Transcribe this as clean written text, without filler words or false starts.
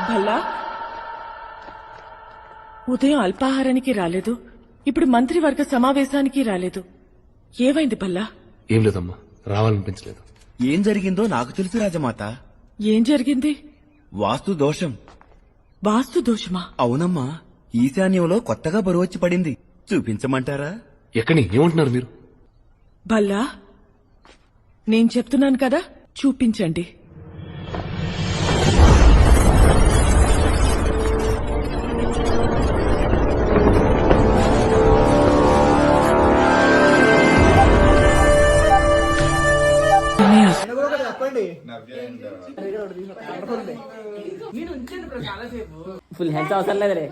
భల్లా ఉదయం అల్పాహారానికి రాలేదు, ఇప్పుడు మంత్రివర్గ సమావేశానికి రాలేదు. ఏమైంది భల్లా? ఏం లేదమ్మా, రావాలనిపించలేదు. ఏం జరిగిందో నాకు తెలుసు రాజమాత. ఏం జరిగింది? వాస్తు దోషం. వాస్తు దోషమా? అవునమ్మా, ఈశాన్యంలో కొత్తగా బరువు వచ్చి పడింది. చూపించమంటారా? ఎక్కడి ఏమంటున్నారు మీరు? భల్లా నేను చెప్తున్నాను కదా, చూపించండి. ఫుల్ హెల్త్ అవసరం లేదు రే.